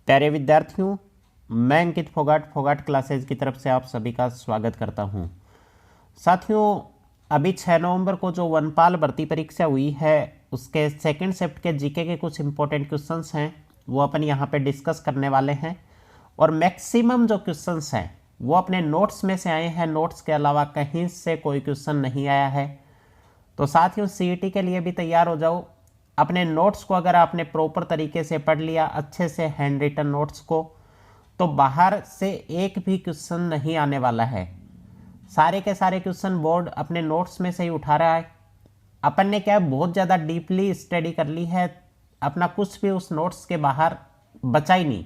प्यारे विद्यार्थियों, मैं अंकित फोगाट क्लासेज की तरफ से आप सभी का स्वागत करता हूं। साथियों, अभी 6 नवंबर को जो वनपाल भर्ती परीक्षा हुई है उसके सेकंड शिफ्ट के जीके के कुछ इंपॉर्टेंट क्वेश्चंस हैं वो अपन यहां पे डिस्कस करने वाले हैं। और मैक्सिमम जो क्वेश्चंस हैं वो अपने नोट्स में से आए हैं, नोट्स के अलावा कहीं से कोई क्वेश्चन नहीं आया है। तो साथियों, सीईटी के लिए भी तैयार हो जाओ। अपने नोट्स को अगर आपने प्रॉपर तरीके से पढ़ लिया, अच्छे से हैंड रिटन नोट्स को, तो बाहर से एक भी क्वेश्चन नहीं आने वाला है। सारे के सारे क्वेश्चन बोर्ड अपने नोट्स में से ही उठा रहा है। अपन ने क्या बहुत ज़्यादा डीपली स्टडी कर ली है, अपना कुछ भी उस नोट्स के बाहर बचा ही नहीं।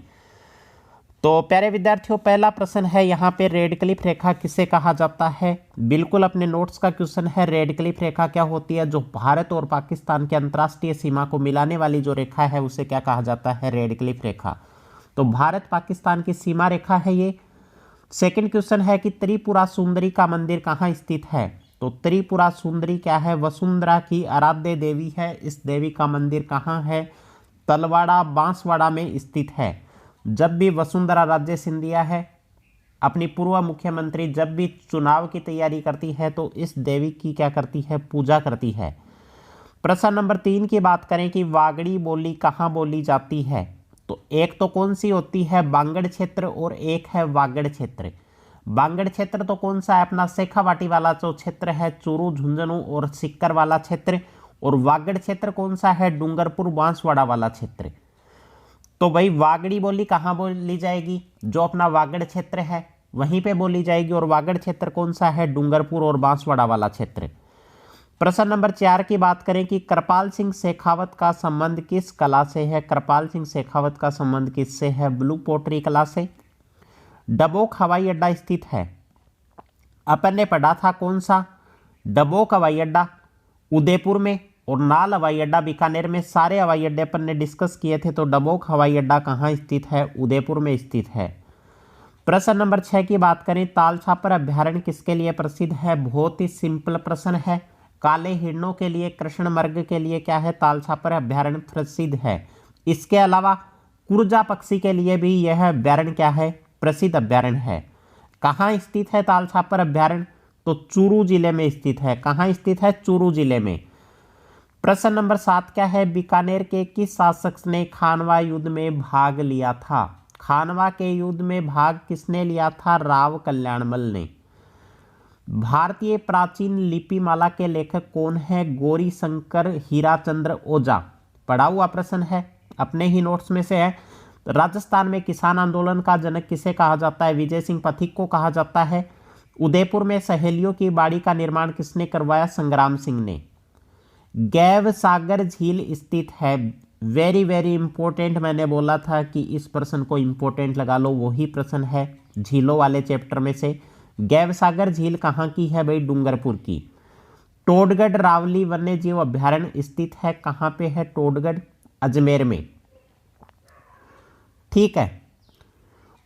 तो प्यारे विद्यार्थियों, पहला प्रश्न है यहाँ पे, रेड क्लिफ रेखा किसे कहा जाता है। बिल्कुल अपने नोट्स का क्वेश्चन है। रेड क्लिफ रेखा क्या होती है? जो भारत और पाकिस्तान की अंतर्राष्ट्रीय सीमा को मिलाने वाली जो रेखा है उसे क्या कहा जाता है? रेड क्लिफ रेखा। तो भारत पाकिस्तान की सीमा रेखा है ये। सेकंड क्वेश्चन है कि त्रिपुरा सुंदरी का मंदिर कहाँ स्थित है। तो त्रिपुरा सुंदरी क्या है? वसुंधरा की आराध्य देवी है। इस देवी का मंदिर कहाँ है? तलवाड़ा बांसवाड़ा में स्थित है। जब भी वसुंधरा राजे सिंधिया है, अपनी पूर्व मुख्यमंत्री, जब भी चुनाव की तैयारी करती है तो इस देवी की क्या करती है? पूजा करती है। प्रश्न नंबर 3 की बात करें कि वागड़ी बोली कहाँ बोली जाती है। तो एक तो कौन सी होती है? बांगड़ क्षेत्र, और एक है वागड़ क्षेत्र। बांगड़ क्षेत्र तो कौन सा है? अपना शेखावाटी वाला जो क्षेत्र है, चूरू झुंझुनू और सिक्कर वाला क्षेत्र। और वागड़ क्षेत्र कौन सा है? डूंगरपुर बांसवाड़ा वाला क्षेत्र। तो भाई वागड़ी बोली कहाँ बोली जाएगी? जो अपना वागड़ क्षेत्र है वहीं पे बोली जाएगी। और वागड़ क्षेत्र कौन सा है? डूंगरपुर और बांसवाड़ा वाला क्षेत्र। प्रश्न नंबर 4 की बात करें कि कृपाल सिंह शेखावत का संबंध किस कला से है। कृपाल सिंह शेखावत का संबंध किससे है? ब्लू पोट्री कला से। डबोक हवाई अड्डा स्थित है, अपन ने पढ़ा था कौन सा? डबोक हवाई अड्डा उदयपुर में, और नाल हवाई अड्डा बीकानेर में। सारे हवाई अड्डे अपन ने डिस्कस किए थे। तो डबोक हवाई अड्डा कहाँ स्थित है? उदयपुर में स्थित है। प्रश्न नंबर 6 की बात करें, तालछापर अभ्यारण्य किसके लिए प्रसिद्ध है। बहुत ही सिंपल प्रश्न है। काले हिरणों के लिए, कृष्णमृग के लिए क्या है? तालछापर अभ्यारण्य प्रसिद्ध है। इसके अलावा कुर्जा पक्षी के लिए भी यह अभ्यारण्य क्या है? प्रसिद्ध अभ्यारण्य है। कहाँ स्थित है तालछापर अभ्यारण्य? तो चूरू जिले में स्थित है। कहाँ स्थित है? चूरू जिले में। प्रश्न नंबर 7 क्या है? बीकानेर के किस शासक ने खानवा युद्ध में भाग लिया था। खानवा के युद्ध में भाग किसने लिया था? राव कल्याणमल ने। भारतीय प्राचीन लिपिमाला के लेखक कौन है? गौरी शंकर हीराचंद्र ओझा। पढ़ा हुआ प्रश्न है, अपने ही नोट्स में से है। राजस्थान में किसान आंदोलन का जनक किसे कहा जाता है? विजय सिंह पथिक को कहा जाता है। उदयपुर में सहेलियों की बाड़ी का निर्माण किसने करवाया? संग्राम सिंह ने। गैव सागर झील स्थित है। वेरी वेरी इंपॉर्टेंट, मैंने बोला था कि इस प्रश्न को इंपॉर्टेंट लगा लो, वही प्रश्न है झीलों वाले चैप्टर में से। गैव सागर झील कहाँ की है भाई? डूंगरपुर की। टोडगढ़ रावली वन्य जीव अभ्यारण्य स्थित है, कहाँ पे है? टोडगढ़, अजमेर में। ठीक है।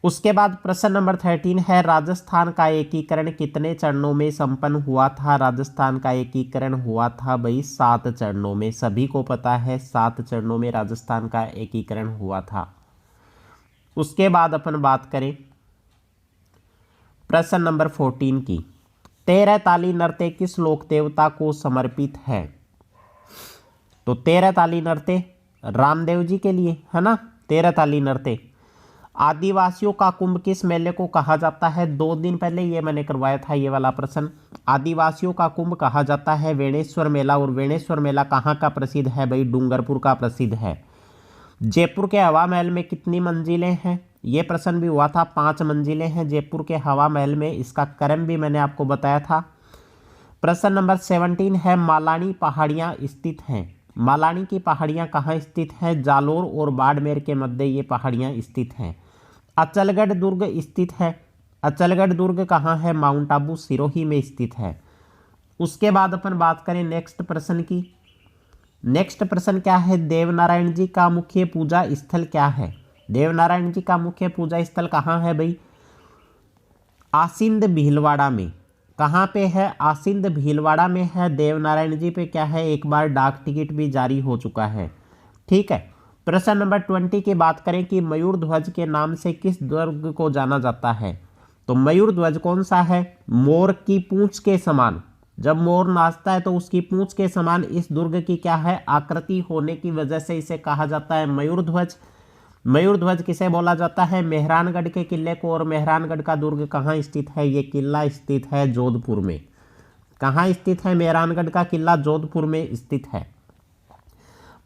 उसके बाद प्रश्न नंबर 13 है, राजस्थान का एकीकरण कितने चरणों में संपन्न हुआ था। राजस्थान का एकीकरण हुआ था भाई 7 चरणों में। सभी को पता है 7 चरणों में राजस्थान का एकीकरण हुआ था। उसके बाद अपन बात करें प्रश्न नंबर 14 की, 13 ताली नृत्य किस लोक देवता को समर्पित है। तो 13 ताली नृत्य रामदेव जी के लिए है ना। 13 ताली नृत्य। आदिवासियों का कुंभ किस मेले को कहा जाता है। 2 दिन पहले ये मैंने करवाया था ये वाला प्रश्न। आदिवासियों का कुंभ कहा जाता है वेणेश्वर मेला। और वेणेश्वर मेला कहाँ का प्रसिद्ध है भाई? डूंगरपुर का प्रसिद्ध है। जयपुर के हवा महल में कितनी मंजिलें हैं? ये प्रश्न भी हुआ था। 5 मंजिलें हैं जयपुर के हवा महल में। इसका क्रम भी मैंने आपको बताया था। प्रश्न नंबर 17 है, मालानी पहाड़ियाँ स्थित हैं। मालानी की पहाड़ियाँ कहाँ स्थित हैं? जालोर और बाड़मेर के मध्य ये पहाड़ियाँ स्थित हैं। अचलगढ़ दुर्ग स्थित है। अचलगढ़ दुर्ग कहाँ है? माउंट आबू सिरोही में स्थित है। उसके बाद अपन बात करें नेक्स्ट प्रश्न की। नेक्स्ट प्रश्न क्या है? देवनारायण जी का मुख्य पूजा स्थल क्या है। देवनारायण जी का मुख्य पूजा स्थल कहाँ है भाई? आसिंद भीलवाड़ा में। कहाँ पे है? आसिंद भीलवाड़ा में है। देवनारायण जी पे क्या है? एक बार डाक टिकट भी जारी हो चुका है। ठीक है। प्रश्न नंबर 20 की बात करें कि मयूर ध्वज के नाम से किस दुर्ग को जाना जाता है, तो मयूर ध्वज कौन सा है? मोर की पूंछ के समान, जब मोर नाचता है तो उसकी पूंछ के समान इस दुर्ग की क्या है? आकृति होने की वजह से इसे कहा जाता है मयूर ध्वज। मयूर ध्वज किसे बोला जाता है? मेहरानगढ़ के किले को। और मेहरानगढ़ का दुर्ग कहाँ स्थित है? ये किला स्थित है जोधपुर में। कहाँ स्थित है? मेहरानगढ़ का किला जोधपुर में स्थित है।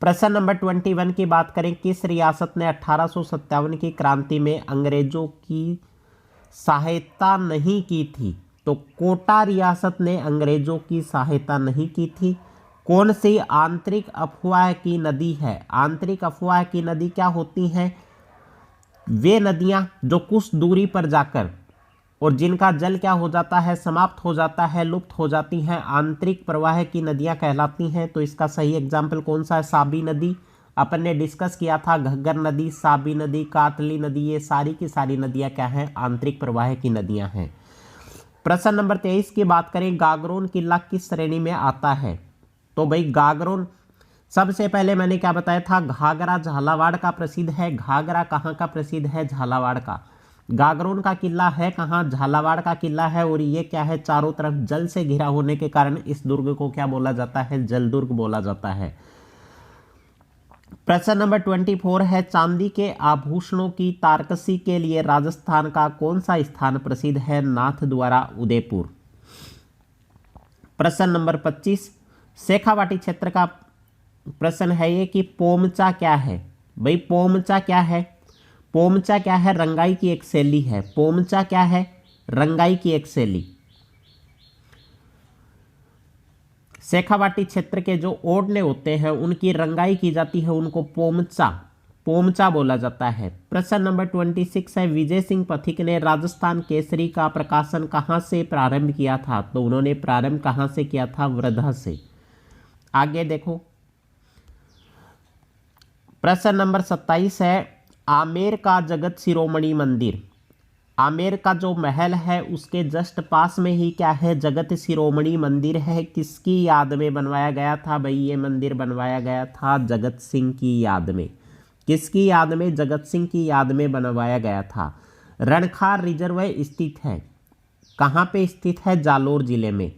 प्रश्न नंबर 21 की बात करें, किस रियासत ने 1857 की क्रांति में अंग्रेजों की सहायता नहीं की थी? तो कोटा रियासत ने अंग्रेजों की सहायता नहीं की थी। कौन सी आंतरिक अफवाह की नदी है? आंतरिक अफवाह की नदी क्या होती हैं? वे नदियां जो कुछ दूरी पर जाकर और जिनका जल क्या हो जाता है? समाप्त हो जाता है, लुप्त हो जाती हैं, आंतरिक प्रवाह की नदियां कहलाती हैं। तो इसका सही एग्जाम्पल कौन सा है? साबी नदी। अपन ने डिस्कस किया था घग्गर नदी, साबी नदी, कातली नदी, ये सारी की सारी नदियां क्या हैं? आंतरिक प्रवाह की नदियां हैं। प्रश्न नंबर 23 की बात करें, गागरोन किला किस श्रेणी में आता है? तो भाई गागरोन, सबसे पहले मैंने क्या बताया था? घाघरा झालावाड़ का प्रसिद्ध है। घाघरा कहाँ का प्रसिद्ध है? झालावाड़ का। गागरोन का किला है कहाँ? झालावाड़ का किला है। और ये क्या है? चारों तरफ जल से घिरा होने के कारण इस दुर्ग को क्या बोला जाता है? जल दुर्ग बोला जाता है। प्रश्न नंबर 24 है, चांदी के आभूषणों की तारकसी के लिए राजस्थान का कौन सा स्थान प्रसिद्ध है? नाथद्वारा, उदयपुर। प्रश्न नंबर 25, शेखावाटी क्षेत्र का प्रश्न है ये कि पोमचा क्या है? भाई पोमचा क्या है? पोमचा क्या है? रंगाई की एक शैली है। पोमचा क्या है? रंगाई की एक शैली। शेखावाटी क्षेत्र के जो ओढ़ने होते हैं उनकी रंगाई की जाती है, उनको पोमचा पोमचा बोला जाता है। प्रश्न नंबर 26 है, विजय सिंह पथिक ने राजस्थान केसरी का प्रकाशन कहाँ से प्रारंभ किया था? तो उन्होंने प्रारंभ कहाँ से किया था? वर्धा से। आगे देखो, प्रश्न नंबर 27 है, आमेर का जगत शिरोमणि मंदिर, आमेर का जो महल है उसके जस्ट पास में ही क्या है? जगत शिरोमणि मंदिर है। किसकी याद में बनवाया गया था? भाई ये मंदिर बनवाया गया था जगत सिंह की याद में। किसकी याद में? जगत सिंह की याद में बनवाया गया था। रणखार रिजर्व स्थित है, कहाँ पे स्थित है? जालोर जिले में।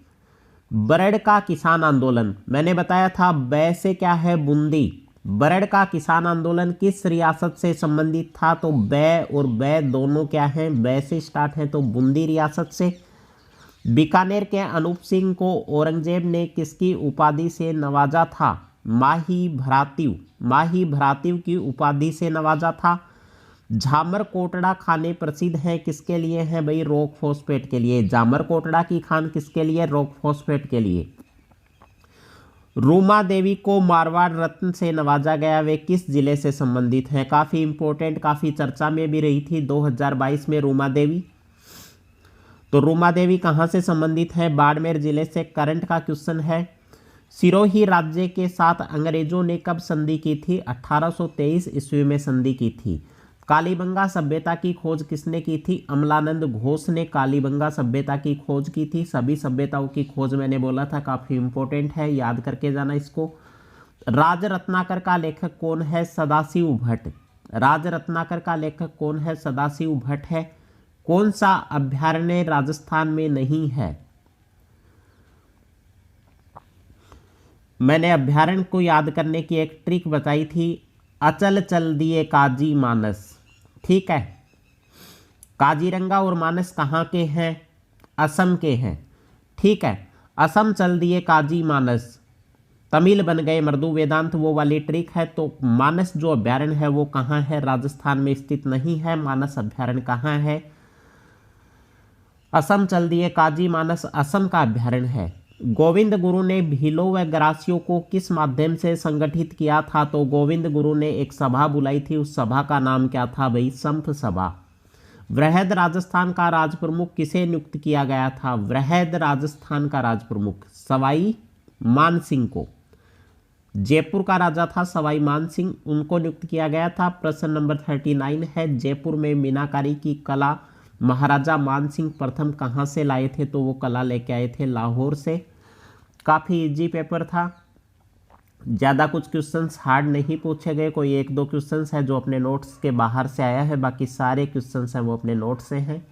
बरड़ का किसान आंदोलन, मैंने बताया था बै से क्या है? बूंदी। बरड़ का किसान आंदोलन किस रियासत से संबंधित था? तो बै और बै दोनों क्या हैं? बै से स्टार्ट है, तो बूंदी रियासत से। बीकानेर के अनूप सिंह को औरंगजेब ने किसकी उपाधि से नवाजा था? माही भ्रातिव, माही भ्रातिव की उपाधि से नवाजा था। झामर कोटड़ा खाने प्रसिद्ध हैं किसके लिए हैं? भाई रॉक फॉस्फेट के लिए। जामर कोटड़ा की खान किसके लिए? रॉक फॉस्फेट के लिए। रूमा देवी को मारवाड़ रत्न से नवाजा गया, वे किस जिले से संबंधित हैं? काफ़ी इंपॉर्टेंट, काफ़ी चर्चा में भी रही थी 2022 में रूमा देवी। तो रूमा देवी कहाँ से संबंधित है? बाड़मेर जिले से। करंट का क्वेश्चन है, सिरोही राज्य के साथ अंग्रेजों ने कब संधि की थी? 1823 ईस्वी में संधि की थी। कालीबंगा सभ्यता की खोज किसने की थी? अमलानंद घोष ने कालीबंगा सभ्यता की खोज की थी। सभी सभ्यताओं की खोज मैंने बोला था काफ़ी इंपॉर्टेंट है, याद करके जाना इसको। राज रत्नाकर का लेखक कौन है? सदाशिव भट्ट। राज रत्नाकर का लेखक कौन है? सदाशिव भट्ट है। कौन सा अभ्यारण्य राजस्थान में नहीं है? मैंने अभ्यारण्य को याद करने की एक ट्रिक बताई थी, अचल चल दिए काजी मानस। ठीक है, काजीरंगा और मानस कहाँ के हैं? असम के हैं। ठीक है, असम चल दिए काजी मानस, तमिल बन गए मृदु वेदांत, वो वाली ट्रिक है। तो मानस जो अभ्यारण्य है वो कहाँ है? राजस्थान में स्थित नहीं है। मानस अभ्यारण्य कहाँ है? असम चल दिए काजी मानस असम का अभ्यारण्य है। गोविंद गुरु ने भीलों व ग्रासियों को किस माध्यम से संगठित किया था? तो गोविंद गुरु ने एक सभा बुलाई थी, उस सभा का नाम क्या था? भाई संप सभा। वृहद राजस्थान का राज प्रमुख किसे नियुक्त किया गया था? वृहद राजस्थान का राज प्रमुख सवाई मान सिंह को। जयपुर का राजा था सवाई मान सिंह, उनको नियुक्त किया गया था। प्रश्न नंबर 39 है, जयपुर में मीनाकारी की कला महाराजा मान सिंह प्रथम कहाँ से लाए थे? तो वो कला लेके आए थे लाहौर से। काफ़ी इजी पेपर था। ज़्यादा कुछ क्वेश्चंस हार्ड नहीं पूछे गए, कोई एक दो क्वेश्चंस है जो अपने नोट्स के बाहर से आया है, बाकी सारे क्वेश्चंस हैं वो अपने नोट्स से हैं।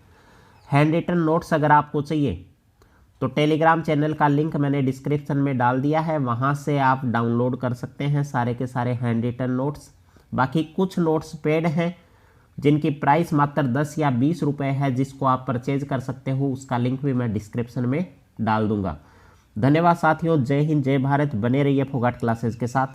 हैंड रिटन नोट्स अगर आपको चाहिए तो टेलीग्राम चैनल का लिंक मैंने डिस्क्रिप्शन में डाल दिया है, वहाँ से आप डाउनलोड कर सकते हैं सारे के सारे हैंड रिटन नोट्स। बाकी कुछ नोट्स पेड हैं जिनकी प्राइस मात्र 10 या 20 रुपये है, जिसको आप परचेज कर सकते हो, उसका लिंक भी मैं डिस्क्रिप्शन में डाल दूंगा। धन्यवाद साथियों, जय हिंद जय भारत, बने रहिए फोगाट क्लासेस के साथ।